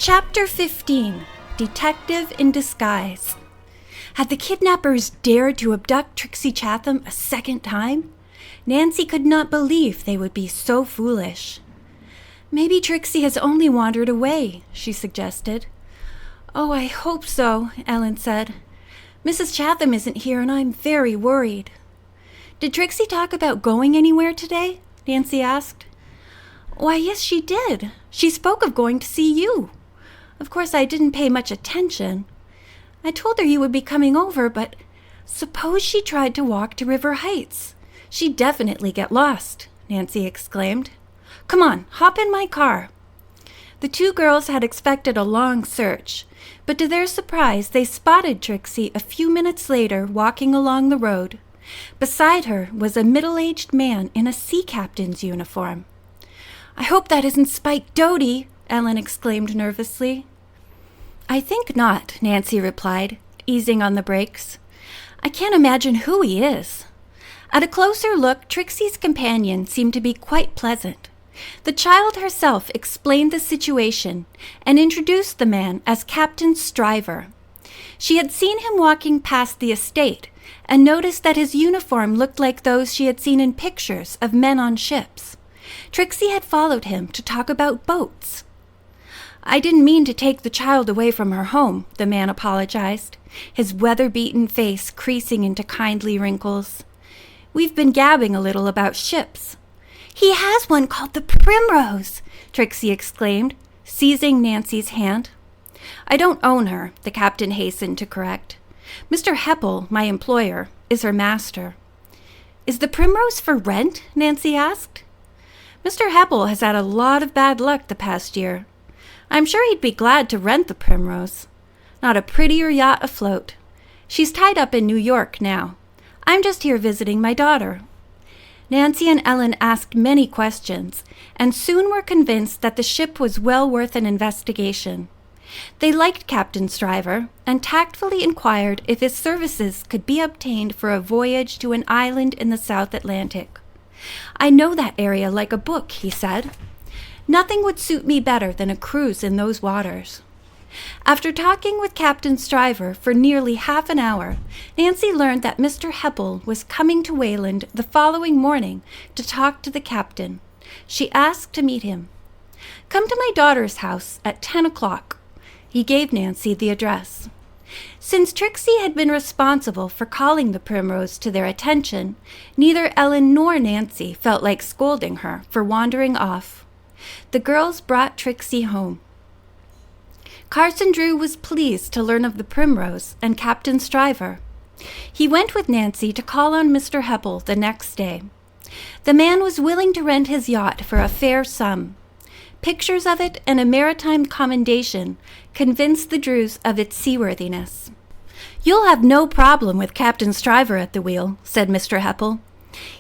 Chapter 15. Detective in Disguise. Had the kidnappers dared to abduct Trixie Chatham a second time? Nancy could not believe they would be so foolish. "Maybe Trixie has only wandered away," she suggested. "Oh, I hope so," Ellen said. "Mrs. Chatham isn't here and I'm very worried." "Did Trixie talk about going anywhere today?" Nancy asked. "Why, yes, she did. She spoke of going to see you. Of course, I didn't pay much attention. I told her you would be coming over, but suppose she tried to walk to River Heights. She'd definitely get lost," Nancy exclaimed. "Come on, hop in my car." The two girls had expected a long search, but to their surprise, they spotted Trixie a few minutes later walking along the road. Beside her was a middle-aged man in a sea captain's uniform. "I hope that isn't Spike Doty," Ellen exclaimed nervously. "I think not," Nancy replied, easing on the brakes. "I can't imagine who he is." At a closer look, Trixie's companion seemed to be quite pleasant. The child herself explained the situation and introduced the man as Captain Stryver. She had seen him walking past the estate and noticed that his uniform looked like those she had seen in pictures of men on ships. Trixie had followed him to talk about boats. "I didn't mean to take the child away from her home," the man apologized, his weather-beaten face creasing into kindly wrinkles. "We've been gabbing a little about ships." "He has one called the Primrose," Trixie exclaimed, seizing Nancy's hand. "I don't own her," the captain hastened to correct. "Mr. Heppel, my employer, is her master." "Is the Primrose for rent?" Nancy asked. "Mr. Heppel has had a lot of bad luck the past year. I'm sure he'd be glad to rent the Primrose. Not a prettier yacht afloat. She's tied up in New York now. I'm just here visiting my daughter." Nancy and Ellen asked many questions, and soon were convinced that the ship was well worth an investigation. They liked Captain Stryver, and tactfully inquired if his services could be obtained for a voyage to an island in the South Atlantic. "I know that area like a book," he said. "Nothing would suit me better than a cruise in those waters." After talking with Captain Stryver for nearly half an hour, Nancy learned that Mr. Heppel was coming to Wayland the following morning to talk to the captain. She asked to meet him. "Come to my daughter's house at 10 o'clock. He gave Nancy the address. Since Trixie had been responsible for calling the Primrose to their attention, neither Ellen nor Nancy felt like scolding her for wandering off. The girls brought Trixie home. Carson Drew was pleased to learn of the Primrose and Captain Stryver. He went with Nancy to call on Mr. Heppel the next day. The man was willing to rent his yacht for a fair sum. Pictures of it and a maritime commendation convinced the Drews of its seaworthiness. "You'll have no problem with Captain Stryver at the wheel," said Mr. Heppel.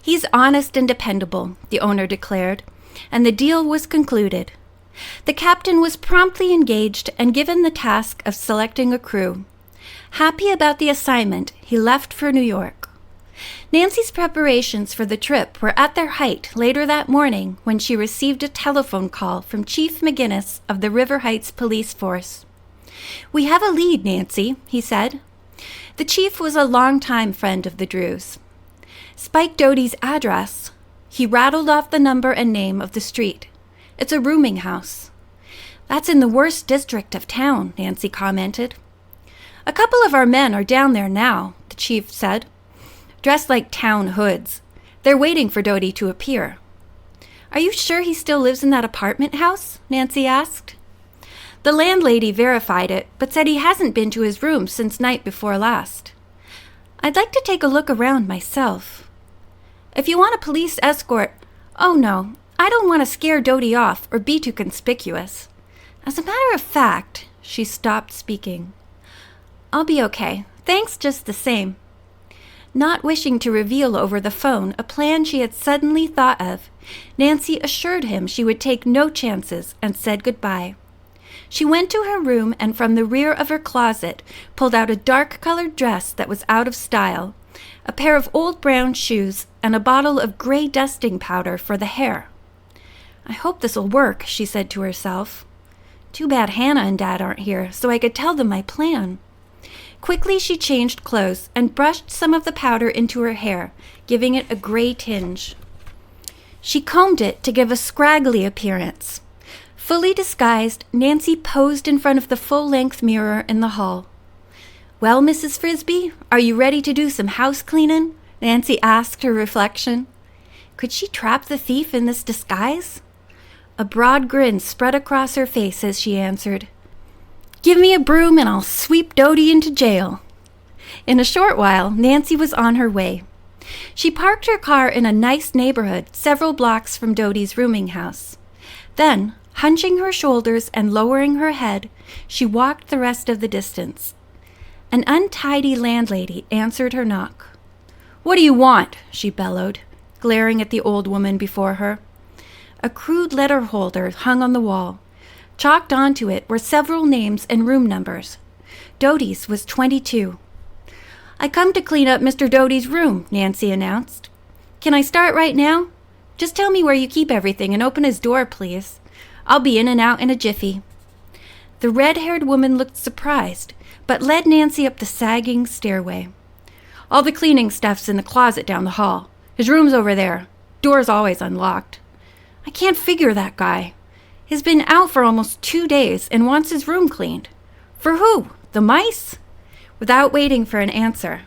"He's honest and dependable," the owner declared, and the deal was concluded. The captain was promptly engaged and given the task of selecting a crew. Happy about the assignment, he left for New York. Nancy's preparations for the trip were at their height later that morning when she received a telephone call from Chief McGinnis of the River Heights police force. "We have a lead, Nancy," he said. The chief was a longtime friend of the Drews. "Spike Doty's address." He rattled off the number and name of the street. "It's a rooming house." "That's in the worst district of town," Nancy commented. "A couple of our men are down there now," the chief said, dressed like town hoods. "They're waiting for Doty to appear." "Are you sure he still lives in that apartment house?" Nancy asked. The landlady verified it, but said he hasn't been to his room since night before last. "I'd like to take a look around myself." "If you want a police escort—" "Oh, no. I don't want to scare Doty off or be too conspicuous. As a matter of fact," she stopped speaking. "I'll be okay. Thanks just the same." Not wishing to reveal over the phone a plan she had suddenly thought of, Nancy assured him she would take no chances and said goodbye. She went to her room and from the rear of her closet pulled out a dark-colored dress that was out of style, a pair of old brown shoes, and a bottle of gray dusting powder for the hair. "I hope this'll work," she said to herself. Too bad Hannah and Dad aren't here, so I could tell them my plan. Quickly she changed clothes and brushed some of the powder into her hair, giving it a gray tinge. She combed it to give a scraggly appearance. Fully disguised, Nancy posed in front of the full-length mirror in the hall. "Well, Mrs. Frisbee, are you ready to do some house cleaning?" Nancy asked her reflection. Could she trap the thief in this disguise? A broad grin spread across her face as she answered, "Give me a broom and I'll sweep Dodie into jail." In a short while, Nancy was on her way. She parked her car in a nice neighborhood several blocks from Dodie's rooming house. Then, hunching her shoulders and lowering her head, she walked the rest of the distance. An untidy landlady answered her knock. "What do you want?" she bellowed, glaring at the old woman before her. A crude letter holder hung on the wall. Chalked onto it were several names and room numbers. Dodie's was 22. "I come to clean up Mr. Dodie's room," Nancy announced. "Can I start right now? Just tell me where you keep everything and open his door, please. I'll be in and out in a jiffy." The red-haired woman looked surprised, but led Nancy up the sagging stairway. "All the cleaning stuff's in the closet down the hall. His room's over there. Door's always unlocked." "I can't figure that guy. He's been out for almost 2 days and wants his room cleaned. For who? The mice?" Without waiting for an answer,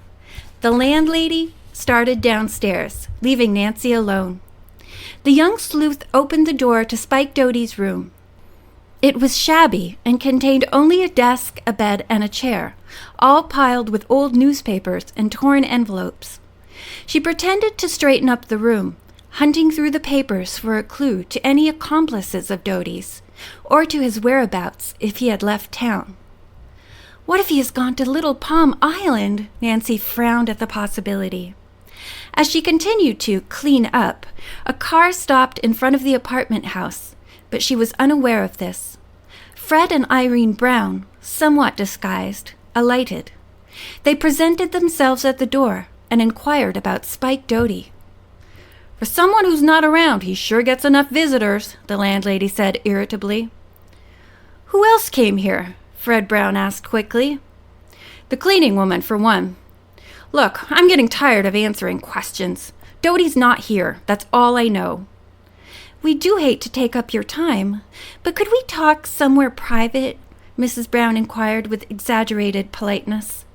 the landlady started downstairs, leaving Nancy alone. The young sleuth opened the door to Spike Dodie's room. It was shabby and contained only a desk, a bed, and a chair, all piled with old newspapers and torn envelopes. She pretended to straighten up the room, hunting through the papers for a clue to any accomplices of Dodie's, or to his whereabouts if he had left town. What if he has gone to Little Palm Island? Nancy frowned at the possibility. As she continued to clean up, a car stopped in front of the apartment house, but she was unaware of this. Fred and Irene Brown, somewhat disguised, alighted. They presented themselves at the door and inquired about Spike Dodie. "For someone who's not around, he sure gets enough visitors," the landlady said irritably. "Who else came here?" Fred Brown asked quickly. "The cleaning woman, for one. Look, I'm getting tired of answering questions. Dodie's not here, that's all I know." "We do hate to take up your time, but could we talk somewhere private?" Mrs. Brown inquired with exaggerated politeness.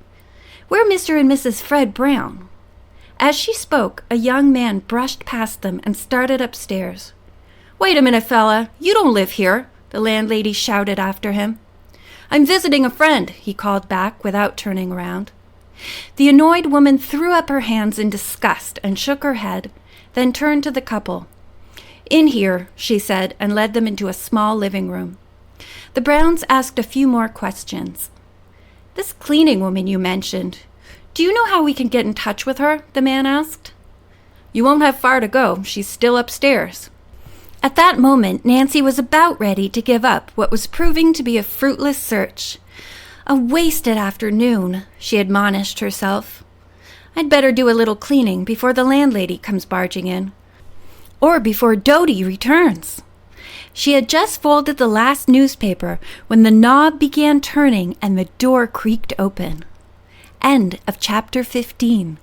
"We're Mr. and Mrs. Fred Brown." As she spoke, a young man brushed past them and started upstairs. "Wait a minute, fella, you don't live here," the landlady shouted after him. "I'm visiting a friend," he called back without turning around. The annoyed woman threw up her hands in disgust and shook her head, then turned to the couple. "In here," she said, and led them into a small living room. The Browns asked a few more questions. "This cleaning woman you mentioned, do you know how we can get in touch with her?" the man asked. "You won't have far to go. She's still upstairs." At that moment, Nancy was about ready to give up what was proving to be a fruitless search. "A wasted afternoon," she admonished herself. "I'd better do a little cleaning before the landlady comes barging in. Or before Dodie returns." She had just folded the last newspaper when the knob began turning and the door creaked open. End of chapter 15.